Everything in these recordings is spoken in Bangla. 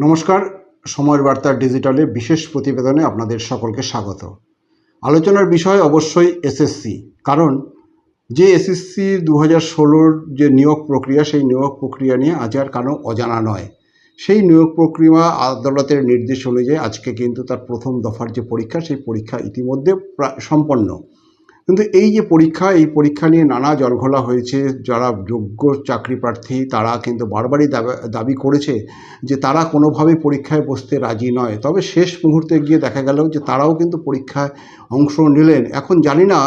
নমস্কার, সময়ের বার্তা ডিজিটালে বিশেষ প্রতিবেদনে আপনাদের সকলকে স্বাগত। আলোচনার বিষয় অবশ্যই এসএসসি, কারণ যে এসএসসি 2016-র যে নিয়োগ প্রক্রিয়া, সেই নিয়োগ প্রক্রিয়া নিয়ে আজ আর কারো অজানা নয়। সেই নিয়োগ প্রক্রিয়া আদালতের নির্দেশ অনুযায়ী আজকে কিন্তু তার প্রথম দফার যে পরীক্ষা, সেই পরীক্ষা ইতিমধ্যে সম্পন্ন। কিন্তু এই যে পরীক্ষা, এই পরীক্ষা নিয়ে নানা জলঘোলা হয়েছে। যারা যোগ্য চাকরি প্রার্থী তারা কিন্তু বারবারই দাবি করেছে যে তারা কোনোভাবেই পরীক্ষায় বসতে রাজি নয়। তবে শেষ মুহূর্তে গিয়ে দেখা গেল যে তারাও কিন্তু পরীক্ষায় অংশ নিলেন। এখন জানি না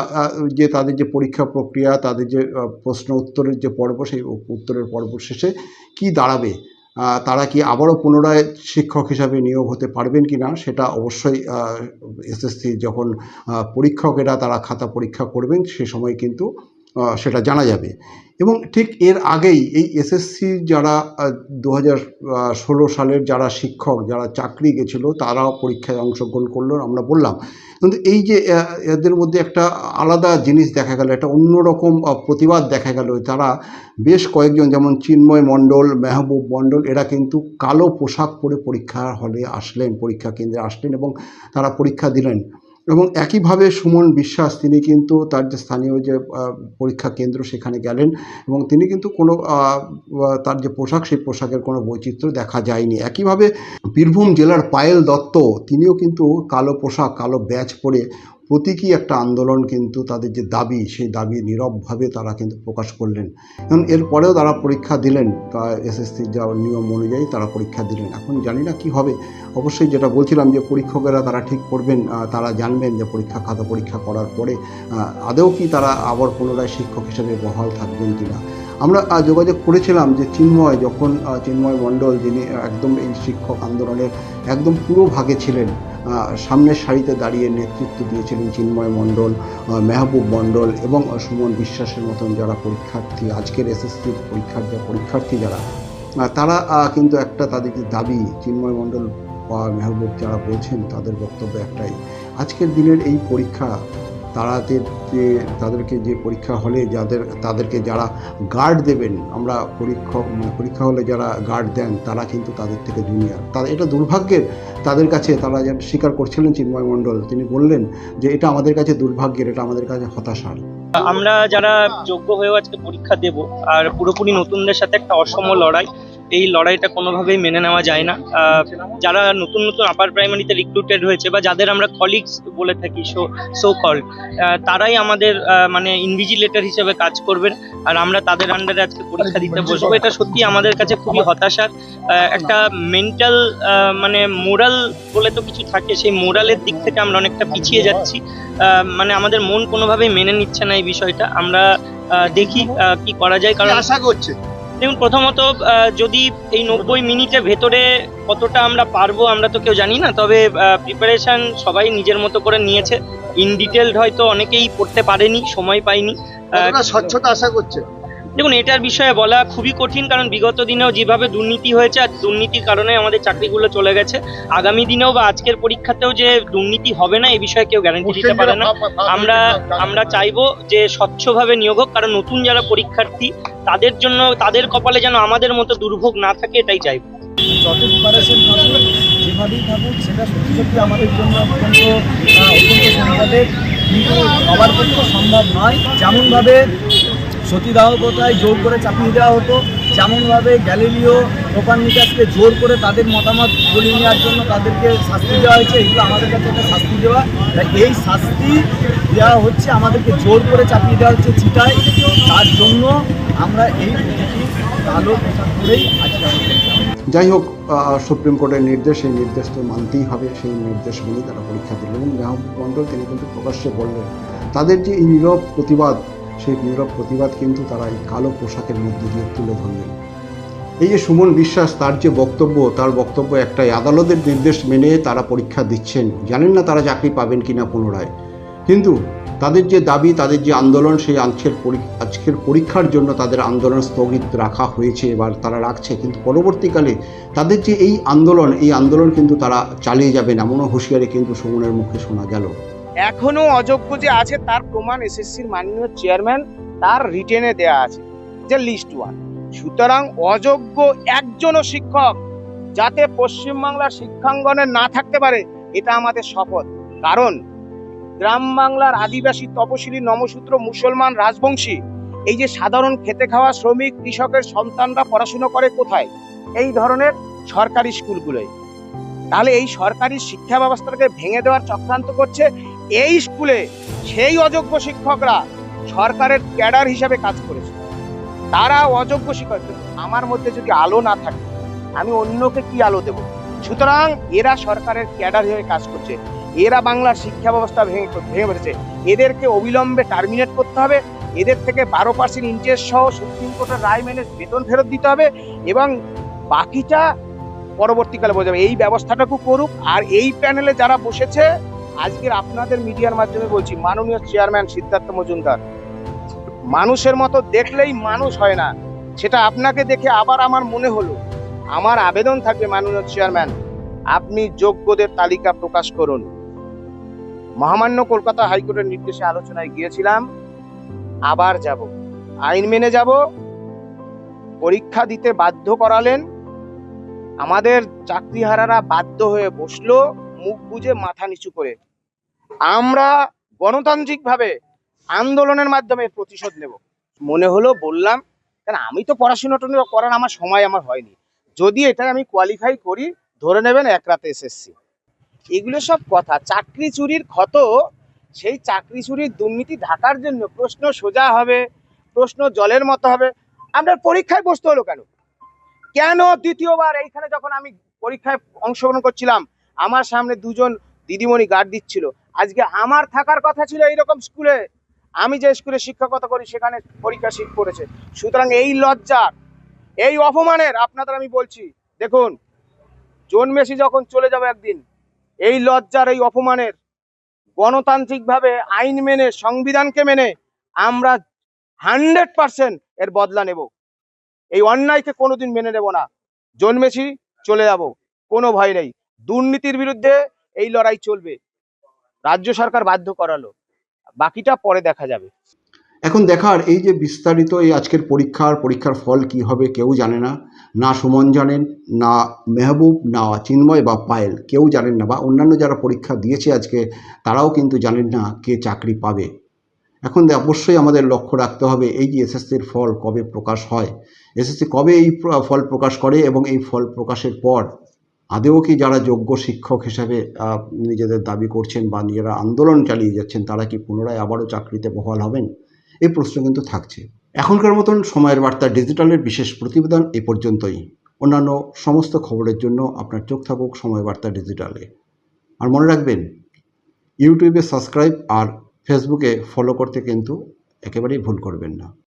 যে তাদের যে পরীক্ষা প্রক্রিয়া, তাদের যে প্রশ্ন উত্তরের যে পর্ব, সেই উত্তরের পর্ব শেষে কি দাঁড়াবে। তারা কি আবারও পুনরায় শিক্ষক হিসাবে নিয়োগ হতে পারবেন কি না, সেটা অবশ্যই এসএসসি যখন পরীক্ষকেরা তারা খাতা পরীক্ষা করবেন সে সময় কিন্তু সেটা জানা যাবে। এবং ঠিক এর আগেই এই এসএসসি যারা 2016 সালের যারা শিক্ষক, যারা চাকরি গেছিলো, তারাও পরীক্ষায় অংশগ্রহণ করলো, আমরা বললাম। কিন্তু এই যে এদের মধ্যে একটা আলাদা জিনিস দেখা গেল, একটা অন্যরকম প্রতিবাদ দেখা গেল। তারা বেশ কয়েকজন, যেমন চিন্ময় মণ্ডল, মেহবুব মণ্ডল, এরা কিন্তু কালো পোশাক পরে পরীক্ষা হলে আসলেন, পরীক্ষা কেন্দ্রে আসলেন এবং তারা পরীক্ষা দিলেন। এবং একইভাবে সুমন বিশ্বাস, তিনি কিন্তু তার যে স্থানীয় যে পরীক্ষা কেন্দ্র সেখানে গেলেন এবং তিনি কিন্তু কোনো তার যে পোশাক, সেই পোশাকের কোনো বৈচিত্র্য দেখা যায়নি। একইভাবে বীরভূম জেলার পায়েল দত্ত, তিনিও কিন্তু কালো পোশাক, কালো ব্যাজ পরে প্রতীকী একটা আন্দোলন, কিন্তু তাদের যে দাবি, সেই দাবি নীরবভাবে তারা কিন্তু প্রকাশ করলেন। এবং এরপরেও তারা পরীক্ষা দিলেন, এসএসসির যা নিয়ম অনুযায়ী তারা পরীক্ষা দিলেন। এখন জানি না কি হবে। অবশ্যই যেটা বলছিলাম যে পরীক্ষকেরা তারা ঠিক করবেন, তারা জানবেন যে পরীক্ষা খাতা পরীক্ষা করার পরে আদৌ কি তারা আবার পুনরায় শিক্ষক হিসেবে বহাল থাকবেন কি না। আমরা যোগাযোগ করেছিলাম যে চিন্ময় মণ্ডল, যিনি একদম এই শিক্ষক আন্দোলনের একদম পুরো ভাগে ছিলেন, সামনের সারিতে দাঁড়িয়ে নেতৃত্ব দিয়েছিলেন চিন্ময় মণ্ডল, মেহবুব মণ্ডল এবং সুমন বিশ্বাসের মতন যারা পরীক্ষার্থী, আজকের এসএসসি পরীক্ষার যে পরীক্ষার্থী যারা, তারা কিন্তু একটা তাদের যে দাবি, চিন্ময় মণ্ডল বা মেহবুব যারা বলছেন, তাদের বক্তব্য একটাই, আজকের দিনের এই পরীক্ষা, তাদেরকে যে পরীক্ষা হলে তাদেরকে যারা গার্ড দেবেন, আমরা পরীক্ষা হলে যারা গার্ড দেন তারা কিন্তু তাদের থেকে জুনিয়র। এটা দুর্ভাগ্যের তাদের কাছে। তারা যেন স্বীকার করছিলেন চিন্ময় মণ্ডল, তিনি বললেন যে এটা আমাদের কাছে দুর্ভাগ্যের, এটা আমাদের কাছে হতাশার। আমরা যারা যোগ্য হয়েও আজকে পরীক্ষা দেব, আর পুরোপুরি নতুনদের সাথে একটা অসম লড়াই, এই লড়াইটা কোনোভাবেই মেনে নেওয়া যায় না। যারা নতুন নতুন আপার প্রাইমারিতে রিক্রুটেড হয়েছে বা যাদের আমরা কলিগস বলে থাকি, সো কল্ড, তারাই আমাদের মানে ইনভিজিলেটর হিসেবে কাজ করবেন, আর আমরা তাদের আন্ডারে আজকে পরীক্ষা দিতে বসবো। এটা সত্যি আমাদের কাছে খুবই হতাশার। একটা মেন্টাল মানে মোরাল বলে তো কিছু থাকে, সেই মোরালের দিক থেকে আমরা অনেকটা পিছিয়ে যাচ্ছি। মানে আমাদের মন কোনোভাবেই মেনে নিচ্ছে না এই বিষয়টা। আমরা দেখি কি করা যায়। কারণ আশা করছে, দেখুন, প্রথমত যদি এই 90 মিনিটের ভেতরে কতটা আমরা পারবো আমরা তো কেউ জানি না, তবে প্রিপারেশন সবাই নিজের মতো করে নিয়েছে। ইন ডিটেলড হয়তো অনেকেই পড়তে পারেনি, সময় পায়নি। স্বচ্ছতা আশা করছে। দেখুন, এটার বিষয়ে বলা খুবই কঠিন, কারণ বিগত দিনেও যেভাবে দুর্নীতি হয়েছে, আর দুর্নীতির কারণে আমাদের চাকরিগুলো চলে গেছে। আগামী দিনেও বা আজকের পরীক্ষাতেও যে দুর্নীতি হবে না, এ বিষয়ে কেউ গ্যারান্টি দিতে পারে না। আমরা চাইবো যে স্বচ্ছভাবে নিয়োগ হোক, কারণ নতুন যারা পরীক্ষার্থী তাদের জন্য, তাদের কপালে যেন আমাদের মতো দুর্ভোগ না থাকে, এটাই চাইবো। যত প্রিপারেশন থাকুক, যেভাবেই থাকুক, সেটা সত্যি সত্যি আমাদের জন্য অত্যন্ত সংকটের, কিন্তু সবার পক্ষে সম্ভব নয়। যেমনভাবে সতীদাহ প্রথায় জোর করে চাপিয়ে দেওয়া হতো, যেমনভাবে গ্যালিলিও কোপারনিকাসকে জোর করে তাদের মতামত বলিয়ে নেওয়ার জন্য তাদেরকে শাস্তি দেওয়া হয়েছে, এগুলো আমাদের কাছে একটা শাস্তি দেওয়া। এই শাস্তি দেওয়া হচ্ছে, আমাদেরকে জোর করে চাপিয়ে দেওয়া হচ্ছে চিটায়। তার জন্য আমরা এই প্রতিটি কালো পোশাক করেই আজকে। যাই হোক, সুপ্রিম কোর্টের নির্দেশ, সেই নির্দেশ তো মানতেই হবে। সেই নির্দেশ মেনেই তারা পরীক্ষা দিলেন। এবং মেহবুব মণ্ডল, তিনি কিন্তু প্রকাশ্যে বললেন তাদের যে এই নীরব প্রতিবাদ, সেই নীরব প্রতিবাদ কিন্তু তারা এই কালো পোশাকের মধ্যে দিয়ে তুলে ধরলেন। এই যে সুমন বিশ্বাস, তার যে বক্তব্য, তার বক্তব্য একটাই, আদালতের নির্দেশ মেনে তারা পরীক্ষা দিচ্ছেন, জানেন না তারা চাকরি পাবেন কিনা পুনরায়। কিন্তু তাদের যে দাবি, তাদের যে আন্দোলন, সেই আজকের পরীক্ষার জন্য তাদের আন্দোলন স্থগিত রাখা হয়েছে, এবার তারা রাখছে। কিন্তু পরবর্তীকালে তাদের যে এই আন্দোলন কিন্তু তারা চালিয়ে যাবেন, এমনও হুঁশিয়ারি কিন্তু সুমনের মুখে শোনা গেল। এখনো অযোগ্য যে আছে তার প্রমাণ এসএসসির মাননীয় চেয়ারম্যান তার রিটেনে দেয়া আছে, যে লিস্ট 1। সুতরাং অযোগ্য একজনও শিক্ষক যাতে পশ্চিমবাংলার শিক্ষাঙ্গনে না থাকতে পারে, এটা আমাদের শপথ। কারণ গ্রাম বাংলার আদিবাসী, তপশিলি, নমশূদ্র, মুসলমান, রাজবংশী, এই যে সাধারণ খেটে খাওয়া শ্রমিক কৃষকের সন্তানরা পড়াশোনা করে কোথায়? এই ধরনের সরকারি স্কুলগুলোয়। তাহলে এই সরকারি শিক্ষা ব্যবস্থাটাকে ভেঙে দেওয়ার চক্রান্ত করছে এই স্কুলে সেই অযোগ্য শিক্ষকরা সরকারের ক্যাডার হিসাবে কাজ করেছে। তারা অযোগ্য শিক্ষক। আমার মধ্যে যদি আলো না থাকে, আমি অন্যকে কি আলো দেব? সুতরাং এরা সরকারের ক্যাডার হিসেবে কাজ করছে। এরা বাংলার শিক্ষা ব্যবস্থা ভেঙে পড়েছে। এদেরকে অবিলম্বে টার্মিনেট করতে হবে। এদের থেকে 12% ইন্টারেস্ট সহ সুপ্রিম কোর্টের রায় মেনে বেতন ফেরত দিতে হবে, এবং বাকিটা পরবর্তীকালে বোঝা যাবে। এই ব্যবস্থাটাকে করুক। আর এই প্যানেলে যারা বসেছে, আজকের আপনাদের মিডিয়ার মাধ্যমে বলছি, মাননীয় চেয়ারম্যান সিদ্ধার্থ মজুমদার, মানুষের মতো দেখলেই মানুষ হয় না, সেটা আপনাকে দেখে আবার আমার মনে হলো। আমার আবেদন থাকবে মাননীয় চেয়ারম্যান, আপনি যোগ্যদের তালিকা প্রকাশ করুন। মহামান্য কলকাতা হাইকোর্টের নির্দেশে আলোচনায় গিয়েছিলাম, আবার যাব, আইন মেনে যাব। পরীক্ষা দিতে বাধ্য করালেন, আমাদের চাকরিহারারা বাধ্য হয়ে বসলো মুখ বুজে মাথা নিচু করে। আমরা গণতান্ত্রিকভাবে আন্দোলনের মাধ্যমে প্রতিশোধ নেব। মনে হলো বললাম, কারণ আমি তো পড়াশোনাটা করার আমার সময় হয়নি। যদি এটা আমি কোয়ালিফাই করি, ধরে নেবেন এক রাতে এসএসসি। এগুলো সব কথা। চাকরি চুরির ক্ষত, সেই চাকরি চুরির দুর্নীতি ঢাকার জন্য প্রশ্ন সোজা হবে, প্রশ্ন জলের মতো হবে। আমরা পরীক্ষায় বসতে হলো কেন? কেন দ্বিতীয়বার এইখানে যখন আমি পরীক্ষায় অংশগ্রহণ করছিলাম, আমার সামনে দুজন দিদিমণি গার্ড দিচ্ছিল। আজকে আমার থাকার কথা ছিল এইরকম স্কুলে, আমি যে স্কুলে শিক্ষকতা করি সেখানে পরীক্ষা সিট পড়েছে। সুতরাং এই লজ্জার, এই অপমানের, আপনাদের আমি বলছি, দেখুন জন্মেছি যখন চলে যাবো একদিন, এই লজ্জার, এই অপমানের গণতান্ত্রিকভাবে আইন মেনে, সংবিধানকে মেনে আমরা 100% এর বদলা নেব। এই অন্যায়কে কোনোদিন মেনে নেব না। জন্মেছি, চলে যাব, কোনো ভয় নেই। দুর্নীতির বিরুদ্ধে এই লড়াই চলবে। রাজ্য সরকার বাধ্য করালো, বাকিটা পরে দেখা যাবে। এখন দেখার এই যে বিস্তারিত এই আজকের পরীক্ষার ফল কি হবে কেউ জানে না। না সুমন জানেন, না মেহবুব, না চিন্ময় বা পায়েল, কেউ জানেন না, বা অন্যান্য যারা পরীক্ষা দিয়েছে আজকে তারাও কিন্তু জানেন না কে চাকরি পাবে। এখন অবশ্যই আমাদের লক্ষ্য রাখতে হবে এই যে এসএসসির ফল কবে প্রকাশ হয়, এসএসসি কবে এই ফল প্রকাশ করে, এবং এই ফল প্রকাশের পর আদেও কি যারা যোগ্য শিক্ষক হিসাবে নিজেদের দাবি করছেন বা নিজেরা আন্দোলন চালিয়ে যাচ্ছেন, তারা কি পুনরায় আবারও চাকরিতে বহাল হবেন, এই প্রশ্ন কিন্তু থাকছে। এখনকার মতন সময়ের বার্তা ডিজিটালের বিশেষ প্রতিবেদন এই পর্যন্তই। অন্যান্য সমস্ত খবরের জন্য আপনার চোখ থাকুক সময় বার্তা ডিজিটালে। আর মনে রাখবেন, ইউটিউবে সাবস্ক্রাইব আর ফেসবুকে ফলো করতে কিন্তু একেবারেই ভুল করবেন না।